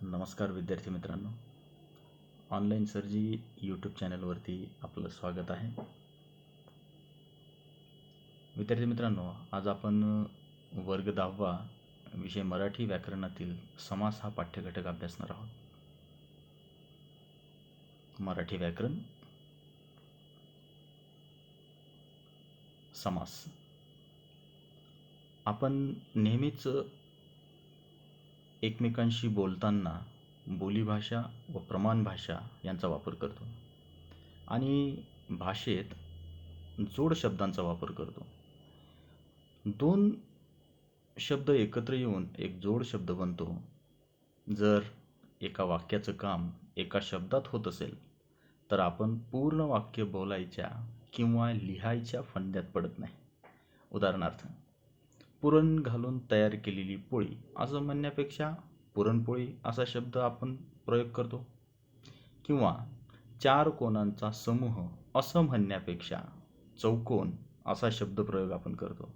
नमस्कार विद्यार्थी मित्रांनो, ऑनलाईन सरजी यूट्यूब चॅनलवरती आपलं स्वागत आहे. विद्यार्थी मित्रांनो, आज आपण वर्ग 10वा विषय मराठी व्याकरणातील समास हा पाठ्यघटक अभ्यासणार आहोत. मराठी व्याकरण समास. आपण नेहमीच एकमेकांशी बोलताना बोलीभाषा व प्रमाण भाषा यांचा वापर करतो आणि भाषेत जोड शब्दांचा वापर करतो. दोन शब्द एकत्र येऊन एक जोड शब्द बनतो. जर एका वाक्याचं काम एका शब्दात होत असेल तर आपण पूर्ण वाक्य बोलायच्या किंवा लिहायच्या फंद्यात पडत नाही. उदाहरणार्थ, पुरण घालून तयार केलेली पोळी असं म्हणण्यापेक्षा पुरणपोळी असा शब्द आपण प्रयोग करतो, किंवा चार कोणांचा समूह असं म्हणण्यापेक्षा चौकोन असा शब्द प्रयोग आपण करतो.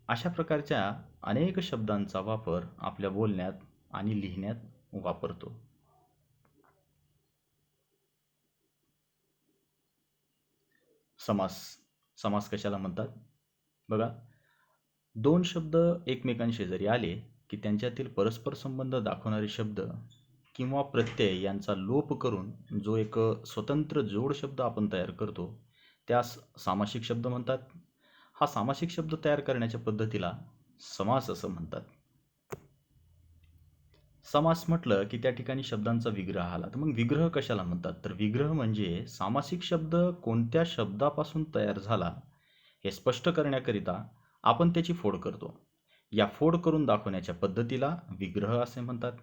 अशा प्रकारच्या अनेक शब्दांचा वापर आपल्या बोलण्यात आणि लिहिण्यात वापरतो. समास कशाला म्हणतात? बघा, दोन शब्द एकमेकांशी जरी आले की त्यांच्यातील परस्पर संबंध दाखवणारे शब्द किंवा प्रत्यय यांचा लोप करून जो एक स्वतंत्र जोड शब्द आपण तयार करतो त्यास सामासिक शब्द म्हणतात. हा सामासिक शब्द तयार करण्याच्या पद्धतीला समास असं म्हणतात. समास म्हटलं की त्या ठिकाणी शब्दांचा विग्रह आला. तर मग विग्रह कशाला म्हणतात? तर विग्रह म्हणजे सामासिक शब्द कोणत्या शब्दापासून तयार झाला हे स्पष्ट करण्याकरिता आपण त्याची फोड करतो. या फोड करून दाखवण्याच्या पद्धतीला विग्रह असे म्हणतात.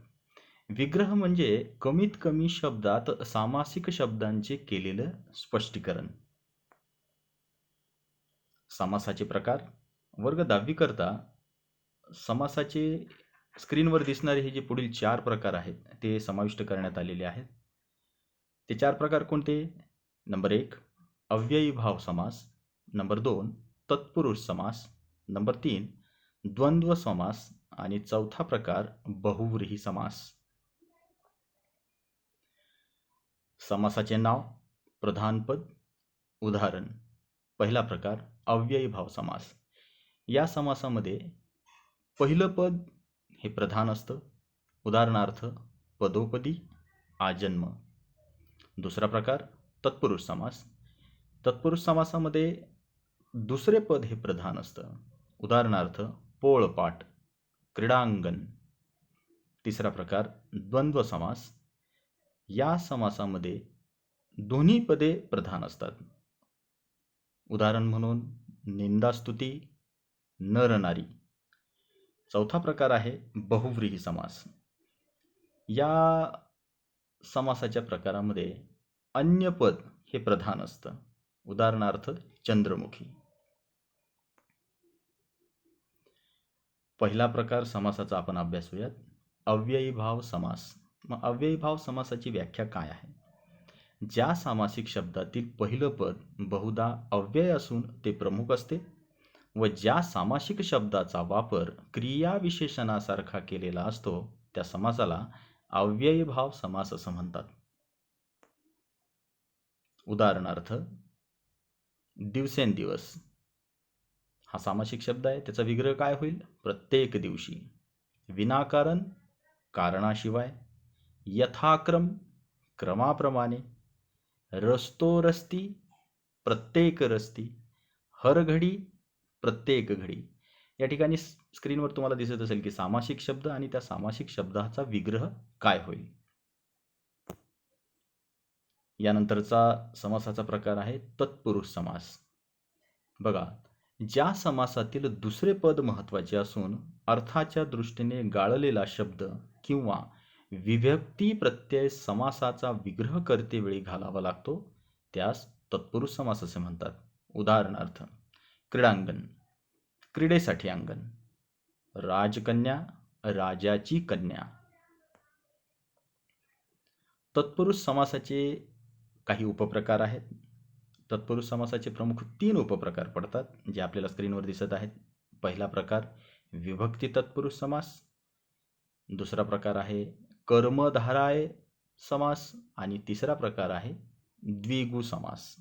विग्रह म्हणजे कमीत कमी शब्दात सामासिक शब्दांचे केलेलं स्पष्टीकरण. समासाचे प्रकार. वर्ग 10वी करता समासाचे स्क्रीनवर दिसणारे हे जे पुढील 4 प्रकार आहेत ते समाविष्ट करण्यात आलेले आहेत. ते 4 प्रकार कोणते? नंबर 1 अव्ययी भाव समास, नंबर 2 तत्पुरुष समास, नंबर 3 द्वंद्व समास आणि चौथा प्रकार बहुव्रीही समास. समासाचे नाव, प्रधानपद, उदाहरण. पहिला प्रकार अव्ययी भाव समास. या समासामध्ये पहिलं पद हे प्रधान असतं. उदाहरणार्थ पदोपदी, आजन्म. दुसरा प्रकार तत्पुरुष समास. तत्पुरुष समासामध्ये दुसरे पद हे प्रधान असतं. उदाहरणार्थ पोळपाट, क्रीडांगण. तिसरा प्रकार द्वंद्व समास. या समासामध्ये दोन्ही पदे प्रधान असतात. उदाहरण म्हणून निंदास्तुती, नरनारी. चौथा प्रकार आहे बहुव्रीही समास. या समासाच्या प्रकारामध्ये अन्य पद हे प्रधान असतं. उदाहरणार्थ चंद्रमुखी. पहिला प्रकार समासाचा आपण अभ्यासूयात, अव्ययी भाव समास. मग अव्ययी भाव समासाची व्याख्या काय आहे? ज्या सामासिक शब्दातील पहिलं पद बहुधा अव्यय असून ते प्रमुख असते व ज्या सामासिक शब्दाचा वापर क्रियाविशेषणासारखा केलेला असतो त्या समासाला अव्ययी भाव समास असं म्हणतात. उदाहरणार्थ दिवसेंदिवस हा सामासिक शब्द आहे. त्याचा विग्रह काय होईल? प्रत्येक दिवशी. विनाकारण, कारणाशिवाय. यथाक्रम, क्रमाप्रमाणे. रस्तोरस्ती, प्रत्येक रस्ती. हरघडी, प्रत्येक घडी. या ठिकाणी स्क्रीनवर तुम्हाला दिसत असेल की सामासिक शब्द आणि त्या सामासिक शब्दाचा विग्रह काय होईल. यानंतरचा समासाचा प्रकार आहे तत्पुरुष समास. बघा, ज्या समासातील दुसरे पद महत्त्वाचे असून अर्थाच्या दृष्टीने गाळलेला शब्द किंवा विभक्ती प्रत्यय समासाचा विग्रह करतेवेळी घालावा लागतो त्यास तत्पुरुष समास असे म्हणतात. उदाहरणार्थ क्रीडांगण, क्रीडेसाठी अंगण. राजकन्या, राजाची कन्या. तत्पुरुष समासाचे काही उपप्रकार आहेत. तत्पुरुष समासाचे प्रमुख 3 उपप्रकार पडतात जे आपल्याला स्क्रीनवर दिसत आहेत. पहिला प्रकार विभक्ती तत्पुरुष समास. दुसरा प्रकार आहे कर्मधाराय समास आणि तिसरा प्रकार आहे द्विगु समास.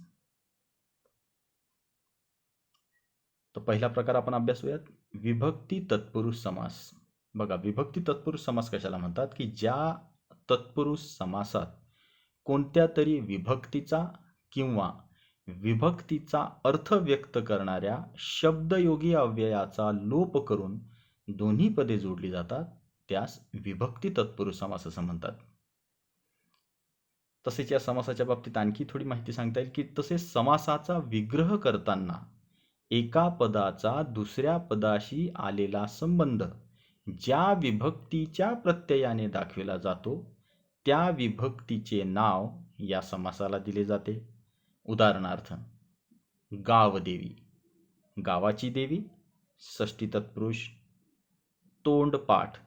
तर पहिला प्रकार आपण अभ्यासूयात, विभक्ती तत्पुरुष समास. बघा, विभक्ती तत्पुरुष समास कशाला म्हणतात की ज्या तत्पुरुष समासात कोणत्या तरी विभक्तीचा किंवा विभक्तीचा अर्थ व्यक्त करणाऱ्या शब्दयोगी अव्ययाचा लोप करून दोन्ही पदे जोडली जातात, त्यास विभक्ती तत्पुरुष समास असं म्हणतात. तसेच या समासाच्या बाबतीत आणखी थोडी माहिती सांगता येईल की तसेच समासाचा विग्रह करताना एका पदाचा दुसऱ्या पदाशी आलेला संबंध ज्या विभक्तीच्या प्रत्ययाने दाखविला जातो त्या विभक्तीचे नाव या समासाला दिले जाते. उदाहरणार्थ, गावदेवी, गावाची देवी षष्टी तत्पुरुष. तोंडपाठ,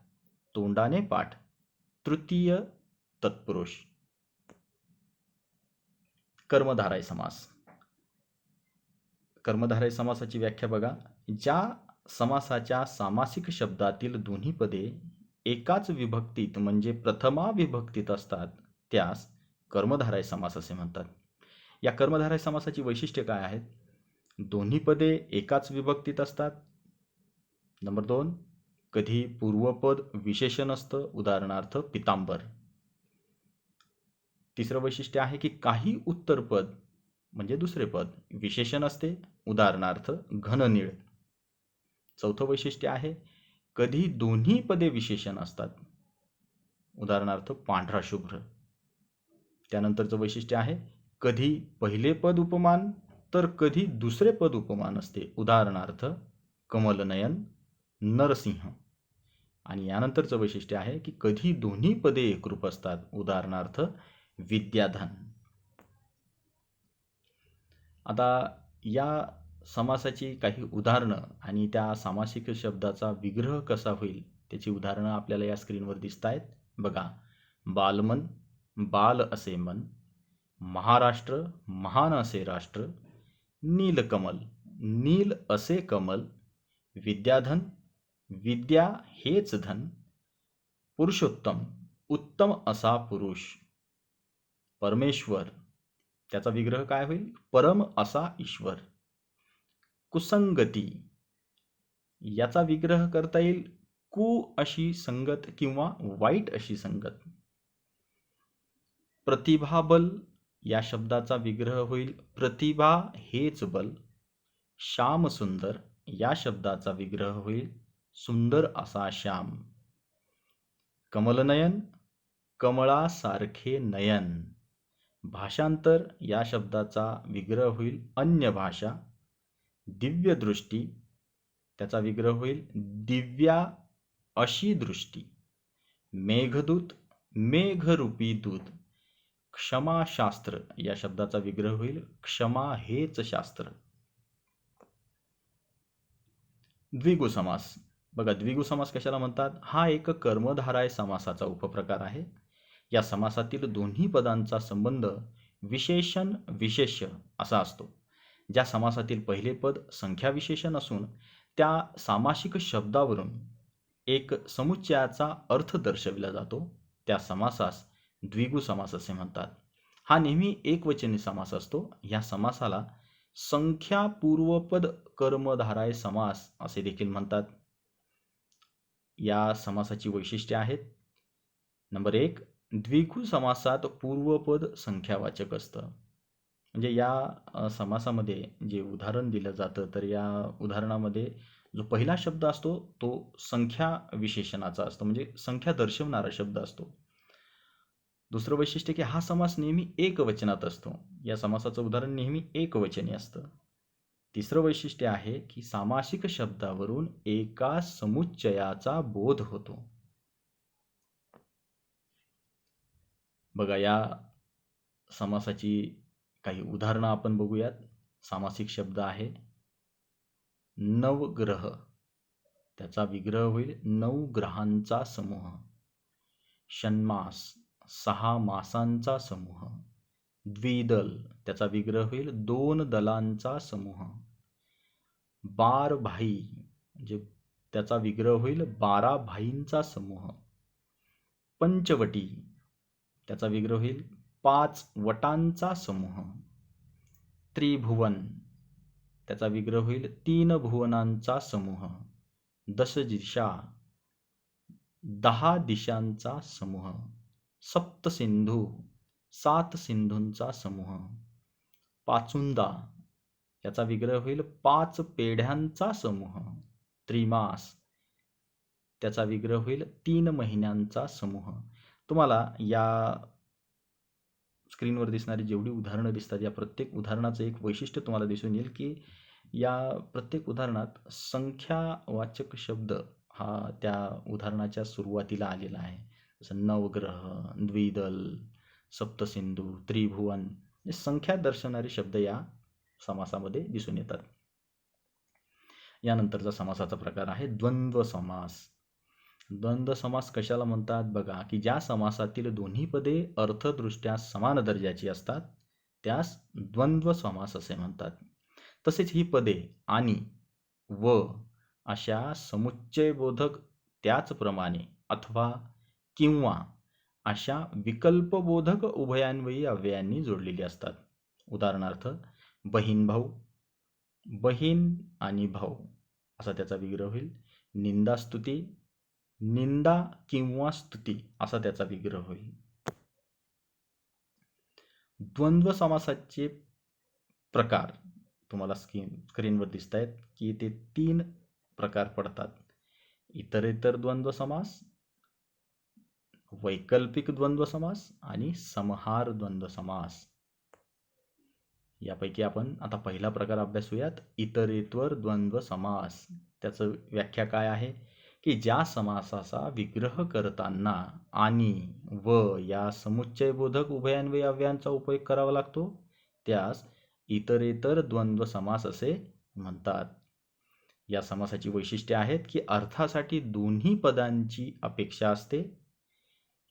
तोंडाने पाठ तृतीय तत्पुरुष. कर्मधारय समास. कर्मधारय समासाची व्याख्या बघा, ज्या समासाच्या सामासिक शब्दातील दोन्ही पदे एकाच विभक्तीत म्हणजे प्रथमा विभक्तीत असतात त्यास कर्मधारय समास असे म्हणतात. या कर्मधारय समासाची वैशिष्ट्ये काय आहेत? दोन्ही पदे एकाच विभक्तीत असतात. नंबर 2, कधी पूर्वपद विशेषण असतं, उदाहरणार्थ पितांबर. तिसरं वैशिष्ट्य आहे की काही उत्तरपद म्हणजे दुसरे पद विशेषण असते, उदाहरणार्थ घननीळ. चौथं वैशिष्ट्य आहे कधी दोन्ही पदे विशेषण असतात, उदाहरणार्थ पांढरा शुभ्र. त्यानंतरचं वैशिष्ट्य आहे कधी पहिले पद उपमान तर कधी दुसरे पद उपमान असते, उदाहरणार्थ कमलनयन, नरसिंह. आणि यानंतरचं वैशिष्ट्य आहे की कधी दोन्ही पदे एकरूप असतात, उदाहरणार्थ विद्याधन. आता या समासाची काही उदाहरणं आणि त्या सामासिक शब्दाचा विग्रह कसा होईल त्याची उदाहरणं आपल्याला या स्क्रीनवर दिसत आहेत. बघा, बालमन, बाल असे मन. महाराष्ट्र, महान असे राष्ट्र. नीलकमल, नील असे कमल. विद्याधन, विद्या हेच धन. पुरुषोत्तम, उत्तम असा पुरुष. परमेश्वर, त्याचा विग्रह काय होईल? परम असा ईश्वर. कुसंगती, याचा विग्रह करता येईल कु अशी संगत किंवा वाईट अशी संगत. प्रतिभाबल, या शब्दाचा विग्रह होईल प्रतिभा हेच बल. श्यामसुंदर, या शब्दाचा विग्रह होईल सुंदर असा श्याम. कमलनयन, कमळासारखे नयन. भाषांतर, या शब्दाचा विग्रह होईल अन्य भाषा. दिव्य दृष्टी, त्याचा विग्रह होईल दिव्या अशी दृष्टी. मेघदूत, मेघरूपी दूत. क्षमाशास्त्र, या शब्दाचा विग्रह होईल क्षमा हेच शास्त्र. द्विगु समास. बघा, द्विगु समास कशाला म्हणतात? हा एक कर्मधारय समासाचा उपप्रकार आहे. या समासातील दोन्ही पदांचा संबंध विशेषण विशेष्य असा असतो. ज्या समासातील पहिले पद संख्या विशेषण असून त्या सामासिक शब्दावरून एक समुच्चयाचा अर्थ दर्शविला जातो त्या समासास द्विगु समास असे म्हणतात. हा नेहमी एकवचनी समास असतो. या समासाला संख्या पूर्वपद कर्मधारय समास असे देखील म्हणतात. या समासाची वैशिष्ट्ये आहेत. नंबर 1, द्विगु समासात पूर्वपद संख्यावाचक असतं. म्हणजे या समासामध्ये जे उदाहरण दिलं जातं तर या उदाहरणामध्ये जो पहिला शब्द असतो तो संख्या विशेषणाचा असतो, म्हणजे संख्या दर्शवणारा शब्द असतो. दुसरं वैशिष्ट्य की हा समास नेहमी एकवचनात असतो. या समासाचं उदाहरण नेहमी एकवचनी असतं. तिसरं वैशिष्ट्य आहे की सामासिक शब्दावरून एका समुच्चयाचा बोध होतो. बघा, या समासाची काही उदाहरणं आपण बघूयात. सामासिक शब्द आहे नवग्रह, त्याचा विग्रह होईल 9 ग्रहांचा समूह. षण्मास, 6 मासांचा समूह. द्विदल, त्याचा विग्रह होईल 2 दलांचा समूह. बारभाई, म्हणजे त्याचा विग्रह होईल 12 भाईंचा समूह. पंचवटी, त्याचा विग्रह होईल 5 वटांचा समूह. त्रिभुवन, त्याचा विग्रह होईल 3 भुवनांचा समूह. दशदिशा, 10 दिशांचा समूह. सप्तसिंधू, 7 सिंधूंचा समूह. पाचुंदा, याचा विग्रह होईल 5 पेढ्यांचा समूह. त्रिमास, त्याचा विग्रह होईल 3 महिन्यांचा समूह. तुम्हाला या स्क्रीनवर दिसणारी जेवढी उदाहरणं दिसतात, या प्रत्येक उदाहरणाचं एक वैशिष्ट्य तुम्हाला दिसून येईल की या प्रत्येक उदाहरणात संख्यावाचक शब्द हा त्या उदाहरणाच्या सुरुवातीला आलेला आहे. जसं नवग्रह, द्विदल, सप्तसिंधू, त्रिभुवन, हे संख्या दर्शवणारे शब्द या समासामध्ये दिसून येतात. यानंतरचा समासाचा प्रकार आहे द्वंद्व समास. द्वंद्व समास कशाला म्हणतात बघा, की ज्या समासातील दोन्ही पदे अर्थदृष्ट्या समान दर्जाची असतात त्यास द्वंद्व समास असे म्हणतात. तसेच ही पदे आणि व अशा समुच्चयबोधक त्याचप्रमाणे अथवा किंवा अशा विकल्पबोधक उभयान्वयी अव्ययांनी जोडलेली असतात. उदाहरणार्थ बहीण भाऊ, बहीण आणि भाऊ असा त्याचा विग्रह होईल. निंदास्तुती, निंदा किंवा स्तुती असा त्याचा विग्रह होईल. द्वंद्व समासाचे प्रकार तुम्हाला स्क्रीनवर दिसत आहेत की ते 3 प्रकार पडतात. इतरेतर द्वंद्व समास, वैकल्पिक द्वंद्व समास आणि समहार द्वंद्व समास. यापैकी आपण आता पहिला प्रकार अभ्यासूयात, इतरेतर द्वंद्व समास. त्याचं व्याख्या काय आहे की ज्या समासाचा विग्रह करताना आणि व या समुच्चयबोधक उभयान्वयी अव्ययांचा उपयोग करावा लागतो त्यास इतरेतर द्वंद्व समास असे म्हणतात. या समासाची वैशिष्ट्ये आहेत की अर्थासाठी दोन्ही पदांची अपेक्षा असते.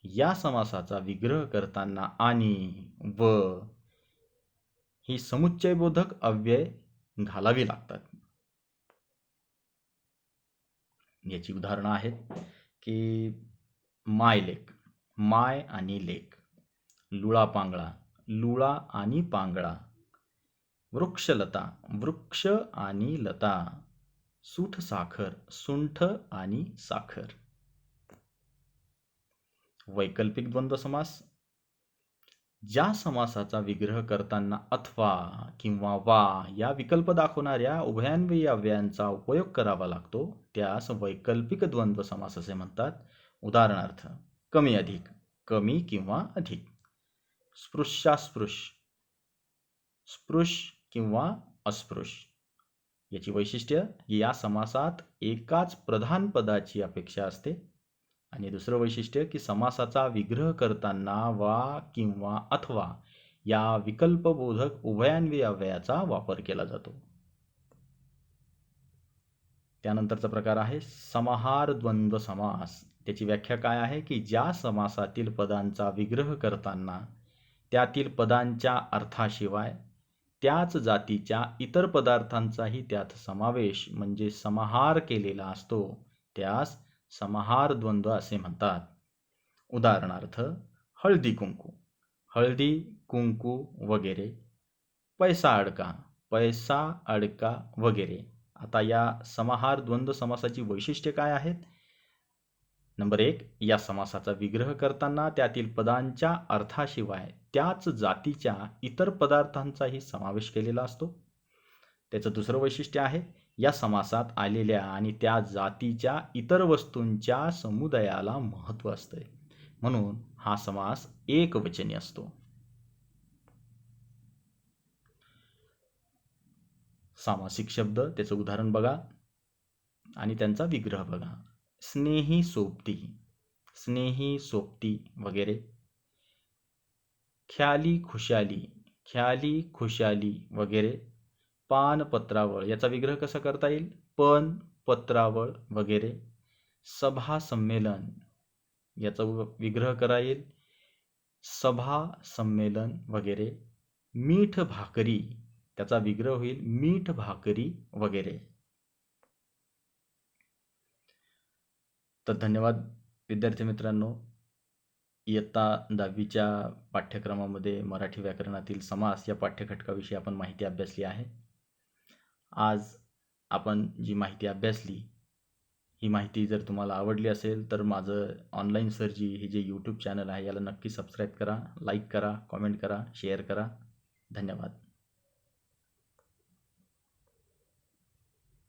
या समासाचा विग्रह करताना आणि व ही समुच्चयबोधक अव्यय घालावी लागतात. याची उदाहरणं आहेत की मायलेक, माय आणि लेक. लुळा पांगळा, लुळा आणि पांगळा. वृक्षलता, वृक्ष आणि लता. सुठ साखर, सुंठ आणि साखर. वैकल्पिक द्वंद्व समास, ज्या समासाचा विग्रह करताना अथवा किंवा वा या विकल्प दाखवणाऱ्या उभयान्वयी अव्ययांचा उपयोग करावा लागतो त्यास वैकल्पिक द्वंद्व समास असे म्हणतात. उदाहरणार्थ कमी अधिक, कमी किंवा अधिक. स्पृश्यास्पृश्य, स्पृश्य किंवा अस्पृश्य. याची वैशिष्ट्य, या समासात एकाच प्रधान पदाची अपेक्षा असते. आणि दुसरं वैशिष्ट्य की समासाचा विग्रह करताना वा किंवा अथवा या विकल्पबोधक उभयान्वयी अव्ययाचा वापर केला जातो. त्यानंतरचा प्रकार आहे समहार द्वंद्व समास. त्याची व्याख्या काय आहे की ज्या समासातील पदांचा विग्रह करताना त्यातील पदांच्या अर्थाशिवाय त्याच जातीच्या इतर पदार्थांचाही त्यात समावेश म्हणजे समाहार केलेला असतो त्यास समहार द्वंद्व असे म्हणतात. उदाहरणार्थ हळदी कुंकू, हळदी कुंकू वगैरे. पैसा अडका, पैसा अडका वगैरे. आता या समहार द्वंद्व समासाची वैशिष्ट्ये काय आहेत? नंबर 1, या समासाचा विग्रह करताना त्यातील पदांच्या अर्थाशिवाय त्याच जातीच्या इतर पदार्थांचाही समावेश केलेला असतो. त्याचं दुसरं वैशिष्ट्य आहे, या समासात आलेल्या आणि त्या जातीच्या इतर वस्तूंच्या समुदायाला महत्त्व असते, म्हणून हा समास एकवचनी असतो. सामासिक शब्द, त्याचं उदाहरण बघा आणि त्यांचा विग्रह बघा. स्नेही सोबती, स्नेही सोबती वगैरे. ख्याली खुशाली, ख्याली खुशाली वगैरे. पान पत्रावळ, याचा विग्रह कसा करता येईल? पण पत्रावळ वगैरे. सभा संमेलन, याचा विग्रह करा येईल सभा संमेलन वगैरे. मीठ भाकरी, त्याचा विग्रह होईल मीठ भाकरी वगैरे. तर धन्यवाद विद्यार्थी मित्रांनो. इयत्ता 10वीच्या पाठ्यक्रमामध्ये मराठी व्याकरणातील समास या पाठ्यघटकाविषयी आपण माहिती अभ्यासली आहे. आज आपण जी माहिती अभ्यासली, ही माहिती जर तुम्हाला आवडली असेल तर माझं ऑनलाईन सरजी हे जे यूट्यूब चॅनल आहे याला नक्की सबस्क्राईब करा, लाईक करा, कॉमेंट करा, शेअर करा. धन्यवाद.